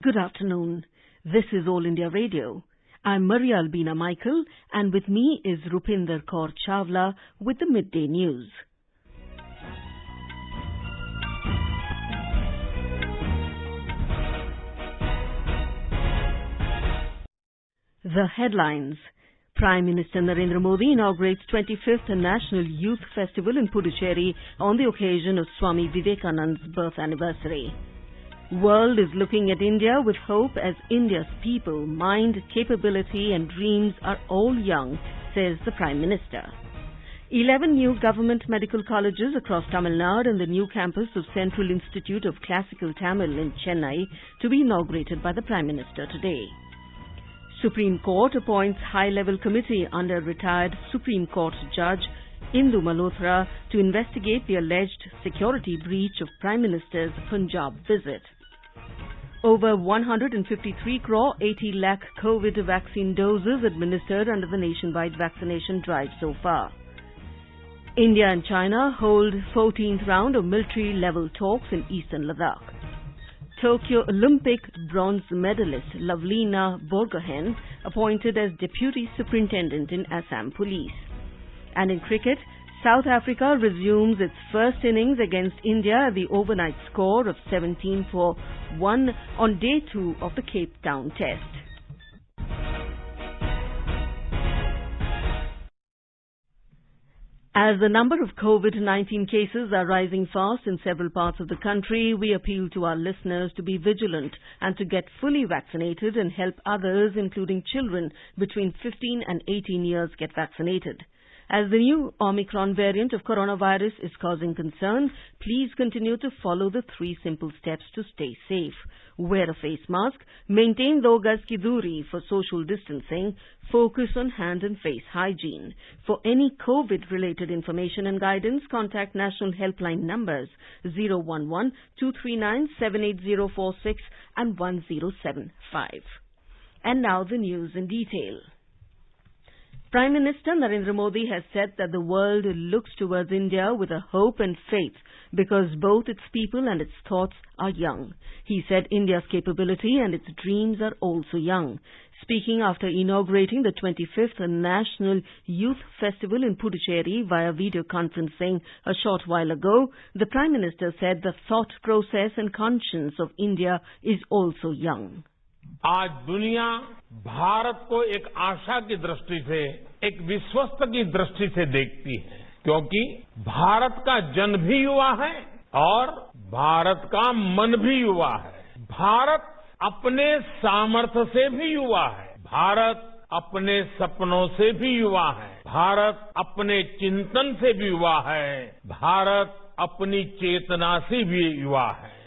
Good afternoon. This is All India Radio. I'm Maria Albina Michael, and with me is Rupinder Kaur Chawla with the Midday News. The headlines. Prime Minister Narendra Modi inaugurates 25th National Youth Festival in Puducherry on the occasion of Swami Vivekananda's birth anniversary. World is looking at India with hope as India's people, mind, capability and dreams are all young, says the Prime Minister. 11 new government medical colleges across Tamil Nadu and the new campus of Central Institute of Classical Tamil in Chennai to be inaugurated by the Prime Minister today. Supreme Court appoints high-level committee under retired Supreme Court Judge Indu Malhotra to investigate the alleged security breach of Prime Minister's Punjab visit. Over 153 crore 80 lakh COVID vaccine doses administered under the nationwide vaccination drive so far. India and China hold 14th round of military-level talks in eastern Ladakh. Tokyo Olympic bronze medalist Lavlina Borgohain appointed as Deputy Superintendent in Assam Police. And in cricket, South Africa resumes its first innings against India at the overnight score of 17 for 1 on day 2 of the Cape Town Test. As the number of COVID-19 cases are rising fast in several parts of the country, we appeal to our listeners to be vigilant and to get fully vaccinated and help others, including children between 15 and 18 years, get vaccinated. As the new Omicron variant of coronavirus is causing concern, please continue to follow the 3 simple steps to stay safe. Wear a face mask, maintain 2 gaz ki duri for social distancing, focus on hand and face hygiene. For any COVID-related information and guidance, contact national helpline numbers 011-239-78046 and 1075. And now the news in detail. Prime Minister Narendra Modi has said that the world looks towards India with a hope and faith because both its people and its thoughts are young. He said India's capability and its dreams are also young. Speaking after inaugurating the 25th National Youth Festival in Puducherry via video conferencing a short while ago, the Prime Minister said the thought process and conscience of India is also young. आज दुनिया भारत को एक आशा की दृष्टि से, एक विश्वस्त की दृष्टि से देखती है, क्योंकि भारत का जन भी युवा है और भारत का मन भी युवा है। भारत अपने सामर्थ्य से भी युवा है, भारत अपने सपनों से भी युवा है, भारत अपने चिंतन से भी युवा है, भारत अपनी चेतना से भी युवा है।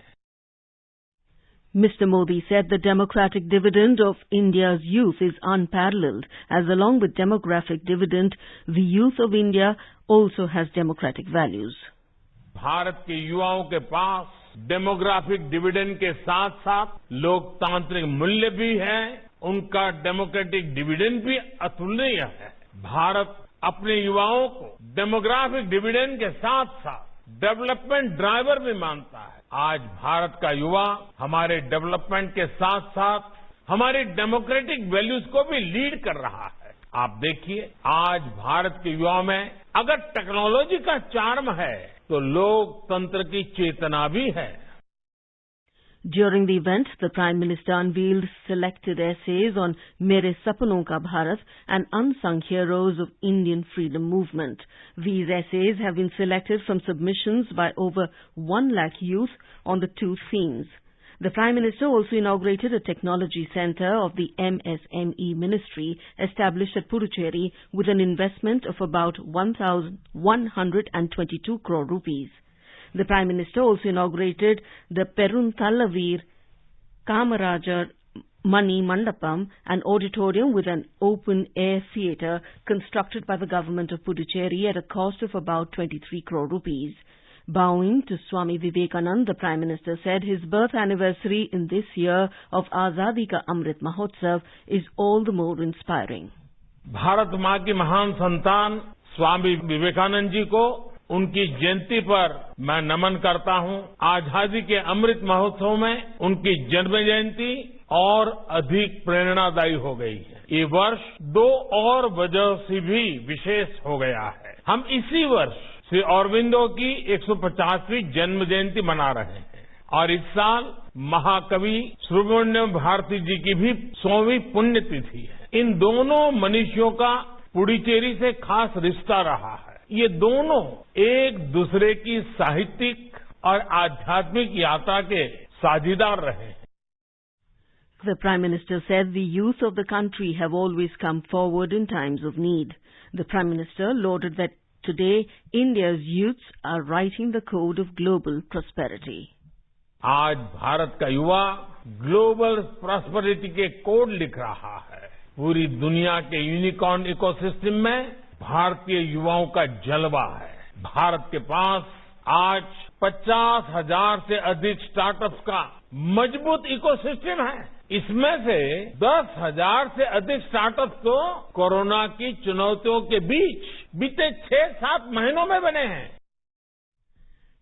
Mr. Modi said the democratic dividend of India's youth is unparalleled, as along with demographic dividend, the youth of India also has democratic values. Bharat के युवाओं के पास डेमोग्राफिक डिविडेंड के साथ-साथ लोकतांत्रिक मूल्य भी है, उनका डेमोक्रेटिक डिविडेंड भी अतुलनीय है। भारत अपने युवाओं को डेमोग्राफिक डिविडेंड के साथ-साथ डेवलपमेंट ड्राइवर भी मानता है। आज भारत का युवा हमारे डेवलपमेंट के साथ-साथ हमारी डेमोक्रेटिक वैल्यूज को भी लीड कर रहा है। आप देखिए, आज भारत के युवाओं में अगर टेक्नोलॉजी का चार्म है, तो लोकतंत्र की चेतना भी है। During the event, the Prime Minister unveiled selected essays on Mere Sapnon Ka Bharat and unsung heroes of Indian freedom movement. These essays have been selected from submissions by over 1 lakh youth on the 2 themes. The Prime Minister also inaugurated a technology centre of the MSME Ministry established at Puducherry with an investment of about 1,122 crore rupees. The Prime Minister also inaugurated the Peruntalavir Kamarajar Mani Mandapam, an auditorium with an open-air theatre constructed by the government of Puducherry at a cost of about 23 crore rupees. Bowing to Swami Vivekananda, the Prime Minister said his birth anniversary in this year of Azadi Ka Amrit Mahotsav is all the more inspiring. Bharat माँ की महान संतान स्वामी विवेकानंद जी को उनकी जयंती पर मैं नमन करता हूं। आजादी के अमृत महोत्सव में उनकी जन्म जयंती और अधिक प्रेरणादायी हो गई है। ये वर्ष 2 और वजह से भी विशेष हो गया है। हम इसी वर्ष श्री अरबिंदो की 150वीं जन्म जयंती मना रहे हैं और इस साल महाकवि सुब्रमण्यम भारती जी की भी 100वीं पुण्यतिथि है। इन दोनों मनीषियों का पुडुचेरी से खास रिश्ता रहा है। ये दोनों एक दूसरे की साहित्यिक और आध्यात्मिक यात्रा के साझीदार रहे हैं। The Prime Minister said the youth of the country have always come forward in times of need. The Prime Minister lauded that today India's youths are writing the code of global prosperity. आज भारत का युवा global prosperity के code लिख रहा है। पूरी दुनिया के यूनिकॉर्न इकोसिस्टम में भारतीय युवाओं का जलवा है। भारत के पास आज 50,000 से अधिक स्टार्टअप्स का मजबूत इकोसिस्टम है। इसमें से 10,000 से अधिक स्टार्टअप्स तो कोरोना की चुनौतियों के बीच बीते 6-7 महीनों में बने हैं।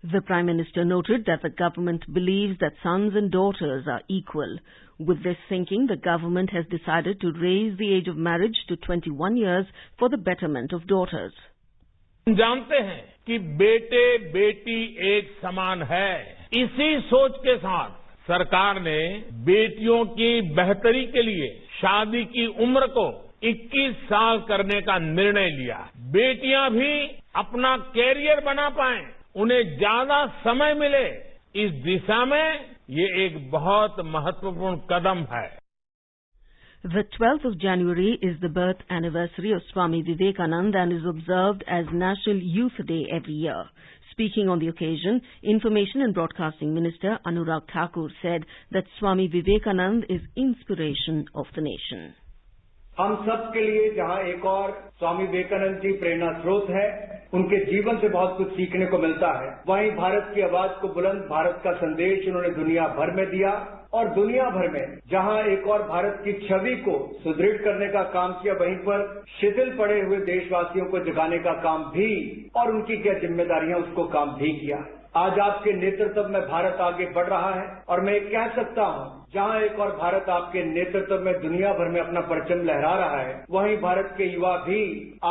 The Prime Minister noted that the government believes that sons and daughters are equal. With this thinking, the government has decided to raise the age of marriage to 21 years for the betterment of daughters. हम जानते हैं कि बेटे बेटी एक समान है। इसी सोच के साथ सरकार ने बेटियों की बेहतरी के लिए शादी की उम्र को 21 साल करने का निर्णय लिया। बेटियां भी अपना कैरियर बना पाएं, उन्हें ज्यादा समय मिले, इस दिशा में ये एक बहुत महत्वपूर्ण कदम है। The 12th of January is the birth anniversary of Swami Vivekananda and is observed as National Youth Day every year. Speaking on the occasion, Information and Broadcasting Minister Anurag Thakur said that Swami Vivekananda is inspiration of the nation. हम सब के लिए जहां एक और स्वामी विवेकानंद जी प्रेरणा स्रोत है, उनके जीवन से बहुत कुछ सीखने को मिलता है। वहीं भारत की आवाज को बुलंद, भारत का संदेश उन्होंने दुनिया भर में दिया और दुनिया भर में जहां एक और भारत की छवि को सुदृढ़ करने का काम किया, वहीं पर शिथिल पड़े हुए देशवासियों को जगाने का काम भी और उनकी क्या जिम्मेदारियां उसको काम भी किया। आज आपके नेतृत्व में भारत आगे बढ़ रहा है और मैं कह सकता हूं, जहां एक और भारत आपके नेतृत्व में दुनिया भर में अपना परचम लहरा रहा है, वहीं भारत के युवा भी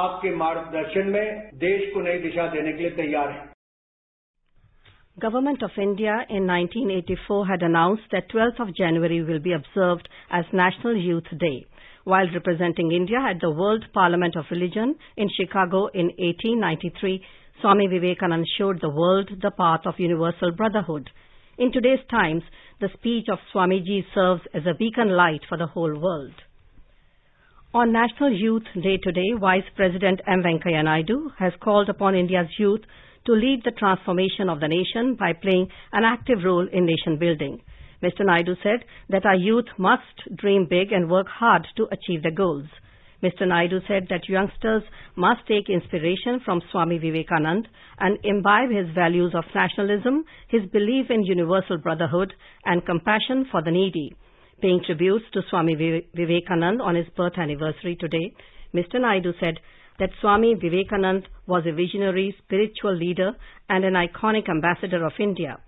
आपके मार्गदर्शन में देश को नई दिशा देने के लिए तैयार हैं। Government of India in 1984 had announced that 12th of January will be observed as National Youth Day. While representing India at the World Parliament of Religion in Chicago in 1893, Swami Vivekananda showed the world the path of universal brotherhood. In today's times, the speech of Swamiji serves as a beacon light for the whole world. On National Youth Day today, Vice President M. Venkaiah Naidu has called upon India's youth to lead the transformation of the nation by playing an active role in nation building. Mr. Naidu said that our youth must dream big and work hard to achieve their goals. Mr. Naidu said that youngsters must take inspiration from Swami Vivekananda and imbibe his values of nationalism, his belief in universal brotherhood and compassion for the needy. Paying tributes to Swami Vivekananda on his birth anniversary today, Mr. Naidu said that Swami Vivekananda was a visionary spiritual leader and an iconic ambassador of India.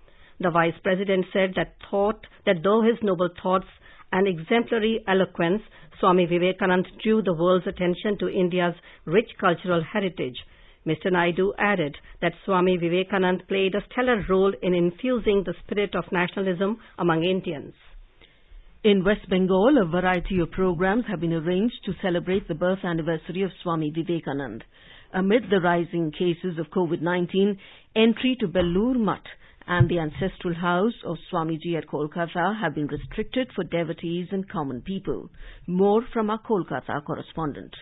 The Vice President said that though his noble thoughts and exemplary eloquence, Swami Vivekananda drew the world's attention to India's rich cultural heritage. Mr. Naidu added that Swami Vivekananda played a stellar role in infusing the spirit of nationalism among Indians. In West Bengal, a variety of programs have been arranged to celebrate the birth anniversary of Swami Vivekananda. Amid the rising cases of COVID-19, entry to Bellur Mutt and the ancestral house of Swamiji at Kolkata have been restricted for devotees and common people. More from our Kolkata correspondent.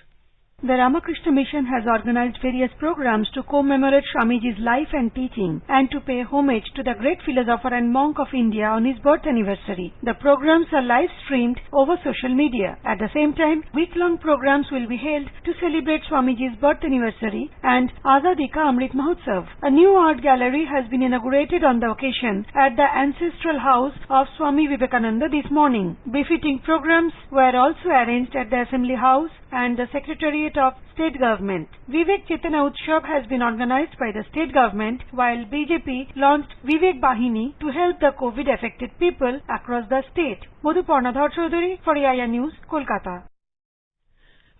The Ramakrishna Mission has organized various programs to commemorate Swamiji's life and teaching and to pay homage to the great philosopher and monk of India on his birth anniversary. The programs are live streamed over social media. At the same time, week-long programs will be held to celebrate Swamiji's birth anniversary and Azadi Ka Amrit Mahotsav. A new art gallery has been inaugurated on the occasion at the ancestral house of Swami Vivekananda this morning. Befitting programs were also arranged at the Assembly House and the Secretariat Secretariat of State Government. Vivek Chetana Utsav has been organized by the state government, while BJP launched Vivek Bahini to help the COVID-affected people across the state. Madhuparna Chaudhary for AIR News, Kolkata.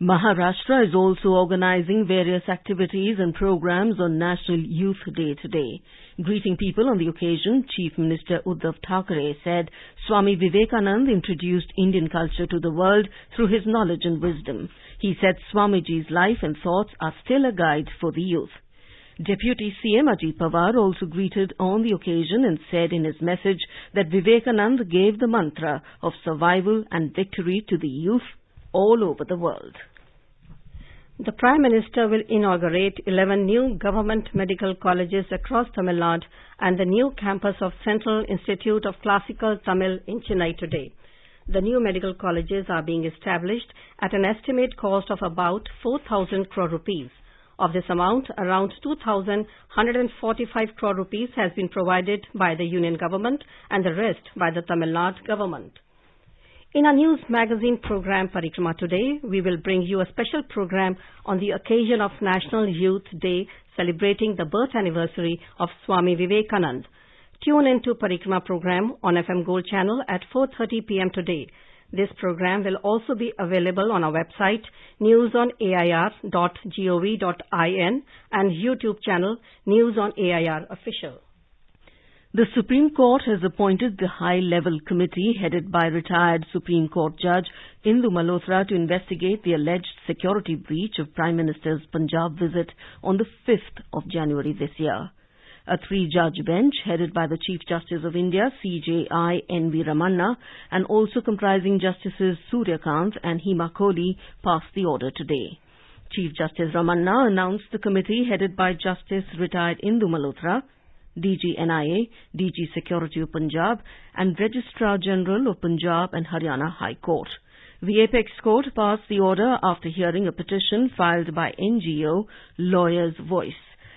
Maharashtra is also organizing various activities and programs on National Youth Day today. Greeting people on the occasion, Chief Minister Uddhav Thackeray said Swami Vivekananda introduced Indian culture to the world through his knowledge and wisdom. He said Swamiji's life and thoughts are still a guide for the youth. Deputy CM Ajit Pawar also greeted on the occasion and said in his message that Vivekananda gave the mantra of survival and victory to the youth all over the world. The Prime Minister will inaugurate 11 new government medical colleges across Tamil Nadu and the new campus of Central Institute of Classical Tamil in Chennai today. The new medical colleges are being established at an estimate cost of about 4,000 crore rupees. Of this amount, around 2,145 crore rupees has been provided by the Union Government and the rest by the Tamil Nadu Government. In our news magazine program Parikrama today, we will bring you a special program on the occasion of National Youth Day celebrating the birth anniversary of Swami Vivekananda. Tune into Parikrama program on FM Gold channel at 4:30 p.m. today. This program will also be available on our website newsonair.gov.in and YouTube channel News on AIR Official. The Supreme Court has appointed the high-level committee headed by retired Supreme Court Judge Indu Malhotra to investigate the alleged security breach of Prime Minister's Punjab visit on the 5th of January this year. A three-judge bench headed by the Chief Justice of India, CJI N.V. Ramanna, and also comprising Justices Surya Sen and Hema Kohli passed the order today. Chief Justice Ramanna announced the committee headed by Justice retired Indu Malhotra, DG NIA, DG Security of Punjab and Registrar General of Punjab and Haryana High Court. The Apex Court passed the order after hearing a petition filed by NGO Lawyers' Voice.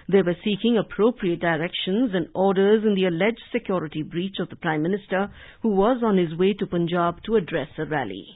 They were seeking appropriate directions and orders in the alleged security breach of the Prime Minister, who was on his way to Punjab to address a rally.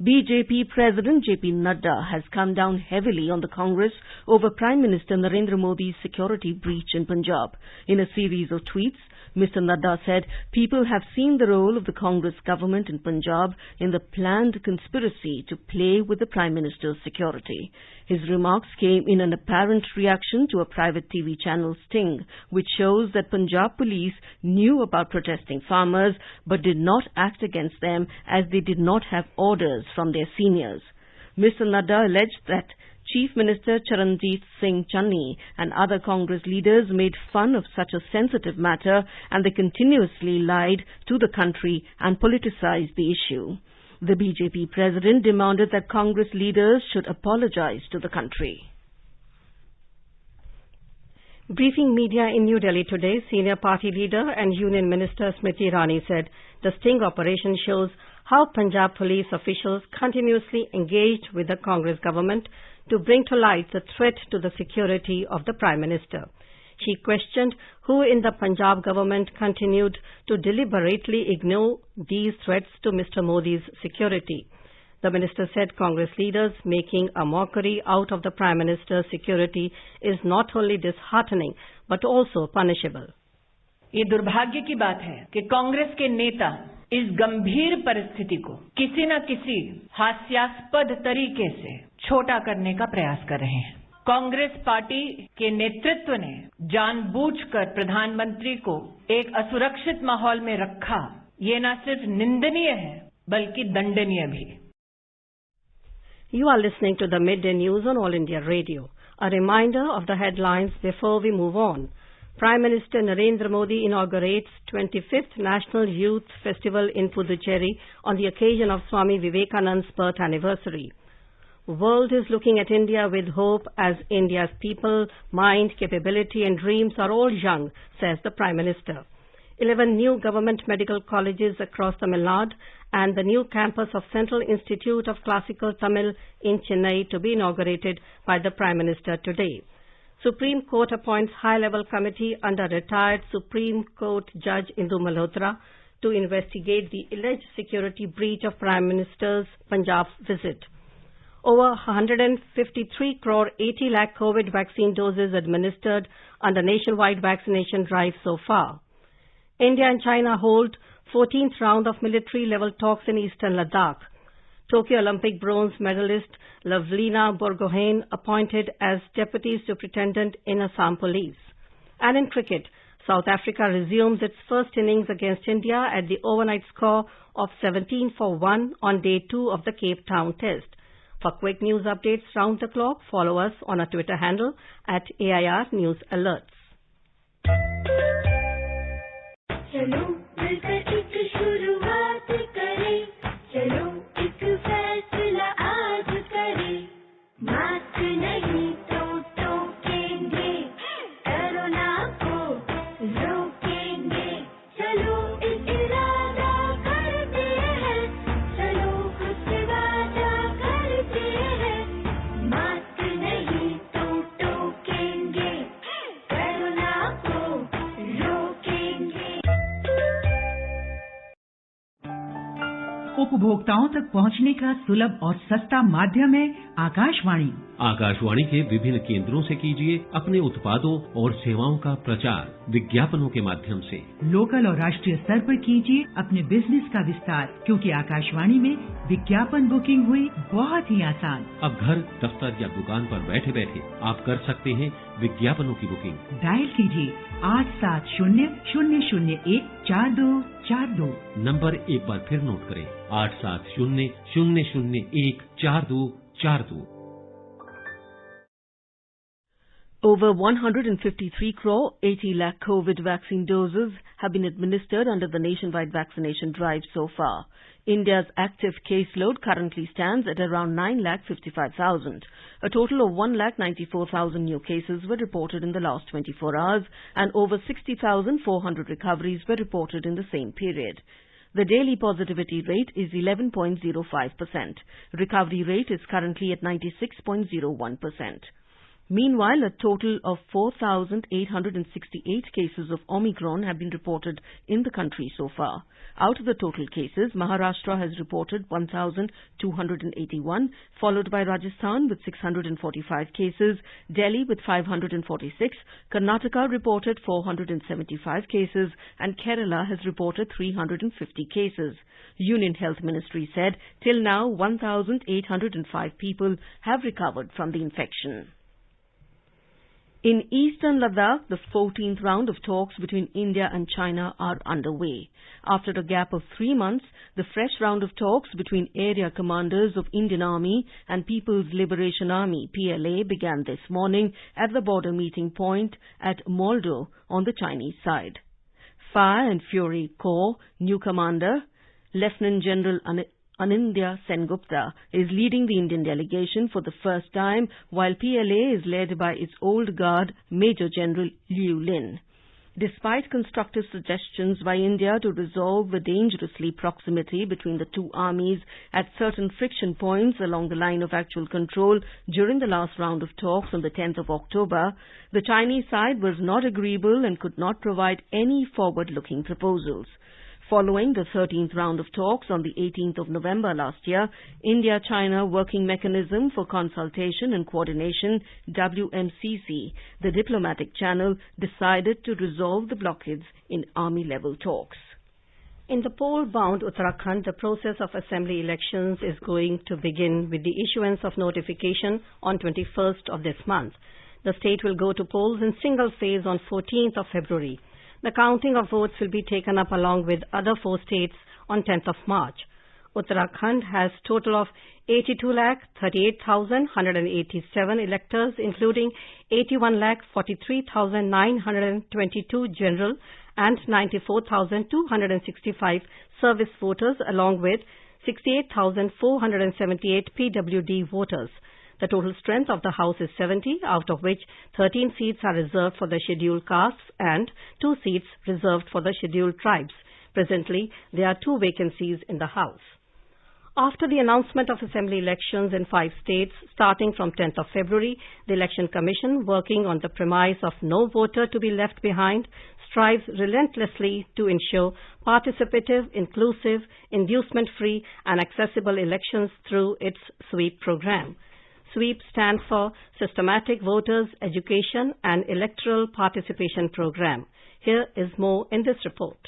BJP President JP Nadda has come down heavily on the Congress over Prime Minister Narendra Modi's security breach in Punjab. In a series of tweets, Mr. Nadda said people have seen the role of the Congress government in Punjab in the planned conspiracy to play with the Prime Minister's security. His remarks came in an apparent reaction to a private TV channel sting, which shows that Punjab police knew about protesting farmers but did not act against them as they did not have orders from their seniors. Mr. Nadda alleged that Chief Minister Charanjit Singh Channi and other Congress leaders made fun of such a sensitive matter and they continuously lied to the country and politicized the issue. The BJP president demanded that Congress leaders should apologize to the country. Briefing media in New Delhi today, senior party leader and Union Minister Smriti Irani said the sting operation shows how Punjab police officials continuously engaged with the Congress government to bring to light the threat to the security of the Prime Minister. She questioned who in the Punjab government continued to deliberately ignore these threats to Mr. Modi's security. The minister said Congress leaders making a mockery out of the Prime Minister's security is not only disheartening but also punishable. ये दुर्भाग्य की बात है कि कांग्रेस के नेता इस गंभीर परिस्थिति को किसी न किसी हास्यास्पद तरीके से छोटा करने का प्रयास कर रहे हैं। कांग्रेस पार्टी के नेतृत्व ने जानबूझकर प्रधानमंत्री को एक असुरक्षित माहौल में रखा। ये न सिर्फ निंदनीय है बल्कि दंडनीय भी। You are listening to the Midday News on All India Radio. A reminder of the headlines before we move on. Prime Minister Narendra Modi inaugurates 25th National Youth Festival in Puducherry on the occasion of Swami Vivekananda's birth anniversary. World is looking at India with hope as India's people, mind, capability and dreams are all young, says the Prime Minister. 11 new government medical colleges across Tamil Nadu and the new campus of Central Institute of Classical Tamil in Chennai to be inaugurated by the Prime Minister today. Supreme Court appoints high-level committee under retired Supreme Court Judge Indu Malhotra to investigate the alleged security breach of Prime Minister's Punjab visit. Over 153 crore 80 lakh COVID vaccine doses administered under nationwide vaccination drive so far. India and China hold 14th round of military-level talks in eastern Ladakh. Tokyo Olympic bronze medalist Lavlina Borgohain appointed as Deputy Superintendent in Assam Police. And in cricket, South Africa resumes its first innings against India at the overnight score of 17 for 1 on day 2 of the Cape Town Test. For quick news updates round the clock, follow us on our Twitter handle at AIR News Alerts. चलो मिलकर एक शुरुआत करें, चलो एक फैसला आज करें, मास्क नहीं तो टोकेंगे, कोरोना को रोकेंगे, चलो एक इरादा करते हैं, चलो कुछ वादा करते हैं, मास्क नहीं तो टोकेंगे, कोरोना को रोकेंगे। उपभोक्ताओं तक पहुंचने का सुलभ और सस्ता माध्यम है आकाशवाणी। आकाशवाणी के विभिन्न केंद्रों से कीजिए अपने उत्पादों और सेवाओं का प्रचार विज्ञापनों के माध्यम से। लोकल और राष्ट्रीय स्तर पर कीजिए अपने बिजनेस का विस्तार, क्योंकि आकाशवाणी में विज्ञापन बुकिंग हुई बहुत ही आसान। अब घर, दफ्तर या दुकान पर बैठे बैठे आप कर सकते हैं विज्ञापनों की बुकिंग। डायल कीजिए 8700014242। नंबर एक बार फिर नोट करें, 8700014242। Over 153 crore 80 lakh COVID vaccine doses have been administered under the nationwide vaccination drive so far. India's active caseload currently stands at around 9,55,000. A total of 1,94,000 new cases were reported in the last 24 hours and over 60,400 recoveries were reported in the same period. The daily positivity rate is 11.05%. Recovery rate is currently at 96.01%. Meanwhile, a total of 4,868 cases of Omicron have been reported in the country so far. Out of the total cases, Maharashtra has reported 1,281, followed by Rajasthan with 645 cases, Delhi with 546, Karnataka reported 475 cases, and Kerala has reported 350 cases. Union Health Ministry said till now 1,805 people have recovered from the infection. In eastern Ladakh, the 14th round of talks between India and China are underway. After a gap of 3 months, the fresh round of talks between area commanders of Indian Army and People's Liberation Army (PLA) began this morning at the border meeting point at Moldo on the Chinese side. Fire and Fury Corps new commander, Lieutenant General Anindya Sengupta is leading the Indian delegation for the first time, while PLA is led by its old guard Major General Liu Lin. Despite constructive suggestions by India to resolve the dangerously proximity between the two armies at certain friction points along the line of actual control during the last round of talks on the 10th of October, the Chinese side was not agreeable and could not provide any forward-looking proposals. Following the 13th round of talks on the 18th of November last year, India-China Working Mechanism for Consultation and Coordination, WMCC, the diplomatic channel, decided to resolve the blockades in army-level talks. In the poll-bound Uttarakhand, the process of assembly elections is going to begin with the issuance of notification on 21st of this month. The state will go to polls in single phase on 14th of February. The counting of votes will be taken up along with other 4 states on 10th of March. Uttarakhand has total of 82,38,187 electors, including 81,43,922 general and 94,265 service voters, along with 68,478 PWD voters. The total strength of the House is 70, out of which 13 seats are reserved for the scheduled castes and 2 seats reserved for the scheduled tribes. Presently, there are 2 vacancies in the House. After the announcement of assembly elections in 5 states starting from 10th of February, the Election Commission, working on the premise of no voter to be left behind, strives relentlessly to ensure participative, inclusive, inducement-free and accessible elections through its SWEEP program. SWEEP stands for Systematic Voters Education and Electoral Participation Program. Here is more in this report.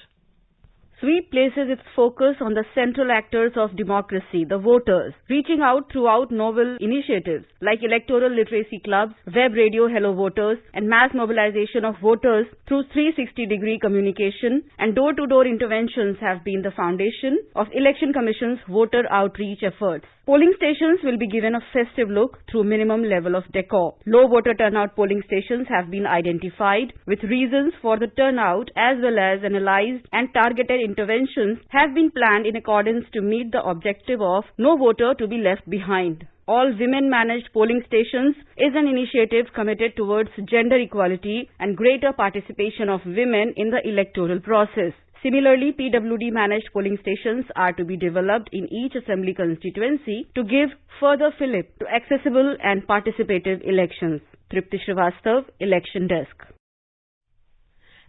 SWEEP places its focus on the central actors of democracy, the voters, reaching out throughout novel initiatives like electoral literacy clubs, web radio Hello Voters, and mass mobilization of voters through 360-degree communication and door-to-door interventions have been the foundation of Election Commission's voter outreach efforts. Polling stations will be given a festive look through minimum level of decor. Low voter turnout polling stations have been identified with reasons for the turnout as well as analyzed and targeted interventions have been planned in accordance to meet the objective of no voter to be left behind. All women-managed polling stations is an initiative committed towards gender equality and greater participation of women in the electoral process. Similarly, PWD-managed polling stations are to be developed in each assembly constituency to give further fillip to accessible and participative elections. Tripti Srivastav, Election Desk.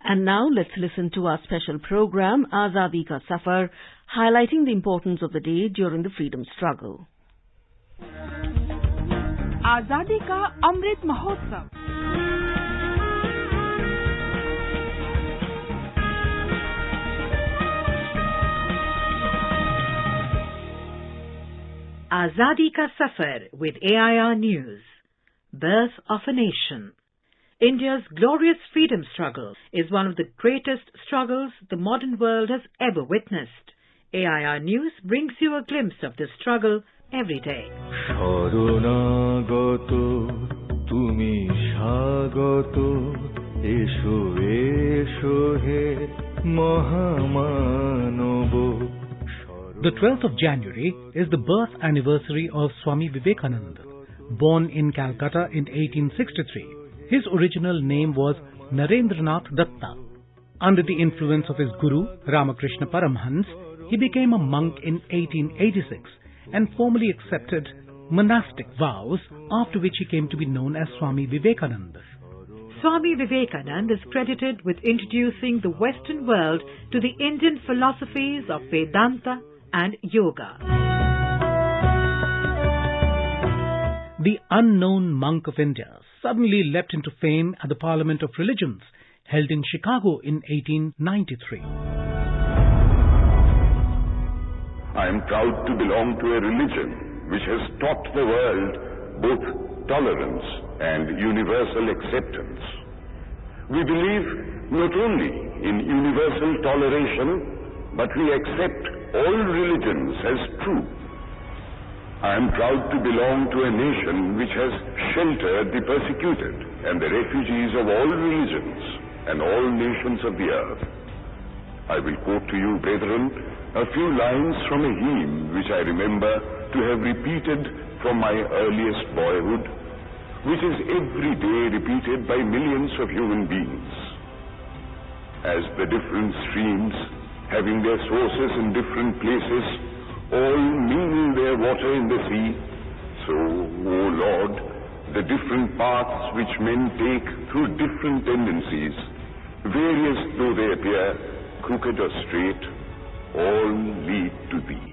And now let's listen to our special program, Azadi Ka Safar, highlighting the importance of the day during the freedom struggle. Azadi Ka Amrit Mahotsav. Azadi Ka Safar with AIR News. Birth of a Nation. India's glorious freedom struggle is one of the greatest struggles the modern world has ever witnessed. AIR News brings you a glimpse of this struggle every day. The 12th of January is the birth anniversary of Swami Vivekananda. Born in Calcutta in 1863, his original name was Narendranath Datta. Under the influence of his guru, Ramakrishna Paramhans, he became a monk in 1886 and formally accepted monastic vows, after which he came to be known as Swami Vivekananda. Swami Vivekananda is credited with introducing the Western world to the Indian philosophies of Vedanta and Yoga. The unknown monk of India suddenly leapt into fame at the Parliament of Religions, held in Chicago in 1893. I am proud to belong to a religion which has taught the world both tolerance and universal acceptance. We believe not only in universal toleration, but we accept all religions as true. I am proud to belong to a nation which has sheltered the persecuted and the refugees of all religions and all nations of the earth. I will quote to you, brethren, a few lines from a hymn which I remember to have repeated from my earliest boyhood, which is every day repeated by millions of human beings. As the different streams, having their sources in different places, all mingle their water in the sea, so, O Lord, the different paths which men take through different tendencies, various though they appear, crooked or straight, all lead to Thee.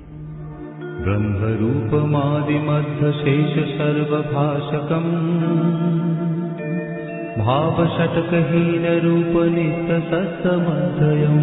ब्रह्मरूपमादिमध्यशेष सर्वभाषकम् भावषट्कहीनरूपनित्यसत्समध्ययम्.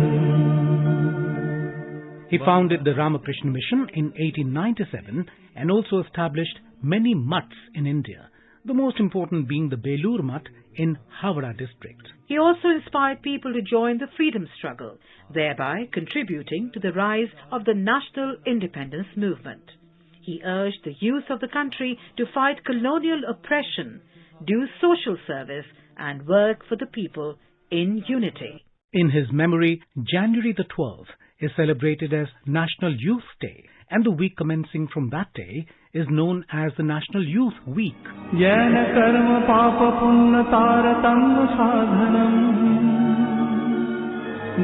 He founded the Ramakrishna Mission in 1897 and also established many mutts in India, the most important being the Belur Mutt in Havara district. He also inspired people to join the freedom struggle, thereby contributing to the rise of the national independence movement. He urged the youth of the country to fight colonial oppression, do social service, and work for the people in unity. In his memory, January the 12th is celebrated as National Youth Day, and the week commencing from that day is known as the National Youth Week. Jana karma papa punna taratamma sadhanam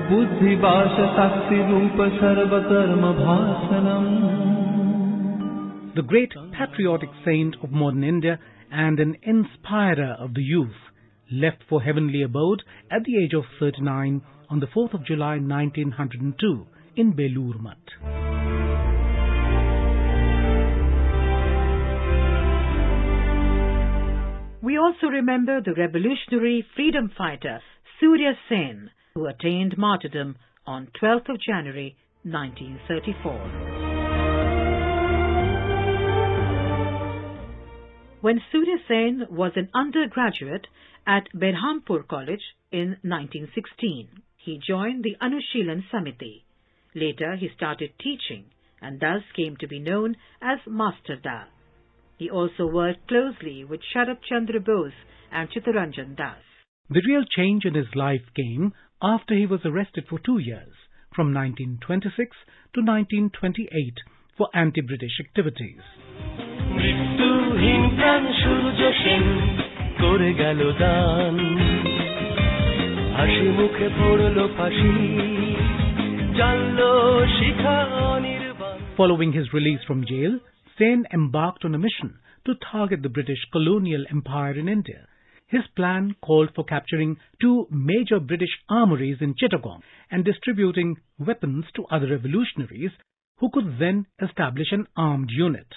buddhi vasha sakti rupa sarva karma bhasanam. the great patriotic saint of modern India and an inspirer of the youth, left for heavenly abode at the age of 39 on the 4th of July 1902 in Belur Math. We also remember the revolutionary freedom fighter Surya Sen, who attained martyrdom on 12th of January 1934. When Surya Sen was an undergraduate at Berhampur College in 1916, he joined the Anushilan Samiti. Later he started teaching and thus came to be known as Master Da. He also worked closely with Sharat Chandra Bose and Chittaranjan Das. The real change in his life came after he was arrested for 2 years, from 1926 to 1928, for anti-British activities. Following his release from jail, Sen embarked on a mission to target the British colonial empire in India. His plan called for capturing 2 major British armories in Chittagong and distributing weapons to other revolutionaries who could then establish an armed unit.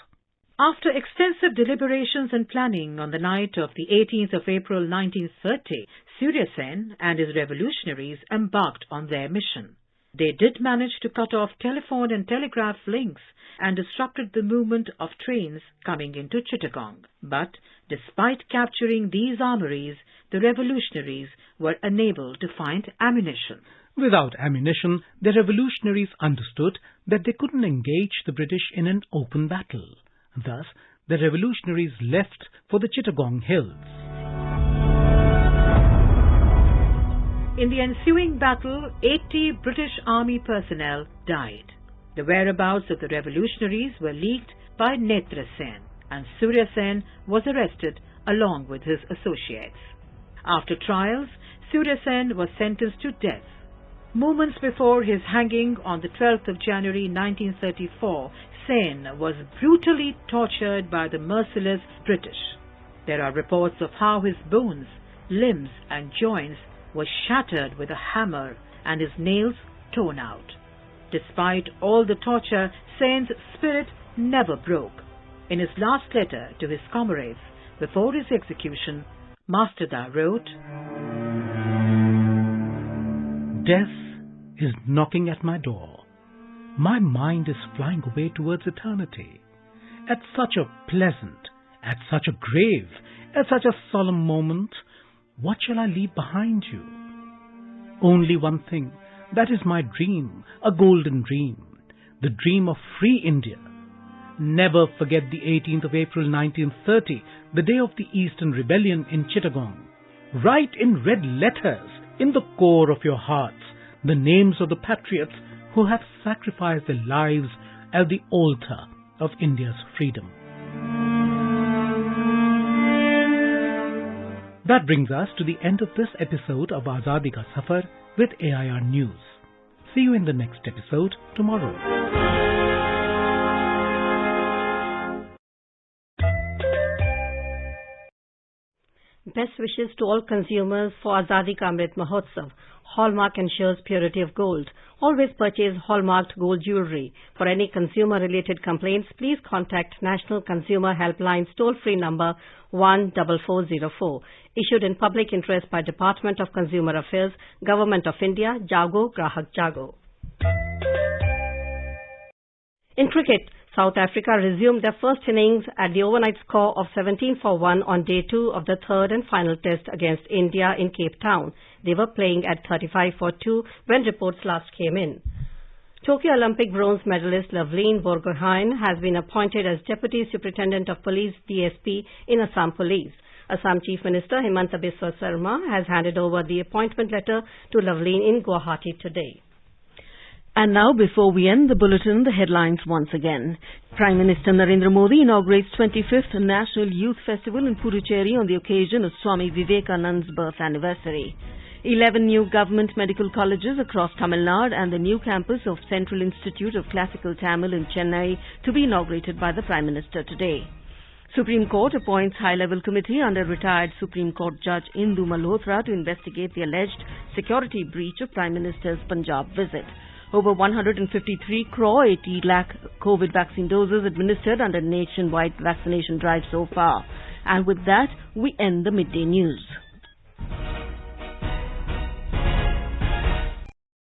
After extensive deliberations and planning on the night of the 18th of April 1930, Surya Sen and his revolutionaries embarked on their mission. They did manage to cut off telephone and telegraph links and disrupted the movement of trains coming into Chittagong. But despite capturing these armories, the revolutionaries were unable to find ammunition. Without ammunition, the revolutionaries understood that they couldn't engage the British in an open battle. Thus, the revolutionaries left for the Chittagong Hills. In the ensuing battle, 80 British Army personnel died. The whereabouts of the revolutionaries were leaked by Netra Sen, and Surya Sen was arrested along with his associates. After trials, Surya Sen was sentenced to death. Moments before his hanging on the 12th of January 1934, Sen was brutally tortured by the merciless British. There are reports of how his bones, limbs and joints were shattered with a hammer and his nails torn out. Despite all the torture, Sen's spirit never broke. In his last letter to his comrades before his execution, Master Da wrote, "Death is knocking at my door. My mind is flying away towards eternity. At such a pleasant, at such a grave, at such a solemn moment, what shall I leave behind you? Only one thing, that is my dream, a golden dream, the dream of free India. Never forget the 18th of April 1930, the day of the Eastern Rebellion in Chittagong. Write in red letters, in the core of your hearts, the names of the patriots who have sacrificed their lives at the altar of India's freedom." That brings us to the end of this episode of Azadi Ka Safar with AIR News. See you in the next episode tomorrow. Best wishes to all consumers for Azadi Ka Amrit Mahotsav. Hallmark ensures purity of gold. Always purchase hallmarked gold jewelry. For any consumer-related complaints, please contact National Consumer Helpline toll-free number 14404. Issued in public interest by Department of Consumer Affairs, Government of India, Jago Grahak Jago. In cricket, South Africa resumed their first innings at the overnight score of 17 for 1 on day 2 of the third and final test against India in Cape Town. They were playing at 35 for 2 when reports last came in. Tokyo Olympic bronze medalist Loveleen Borgohain has been appointed as Deputy Superintendent of Police DSP in Assam Police. Assam Chief Minister Himanta Biswa Sarma has handed over the appointment letter to Loveleen in Guwahati today. And now, before we end the bulletin, the headlines once again. Prime Minister Narendra Modi inaugurates 25th National Youth Festival in Puducherry on the occasion of Swami Vivekananda's birth anniversary. 11 new government medical colleges across Tamil Nadu and the new campus of Central Institute of Classical Tamil in Chennai to be inaugurated by the Prime Minister today. Supreme Court appoints high-level committee under retired Supreme Court Judge Indu Malhotra to investigate the alleged security breach of Prime Minister's Punjab visit. Over 153 crore 80 lakh COVID vaccine doses administered under nationwide vaccination drive so far. And with that, we end the midday news.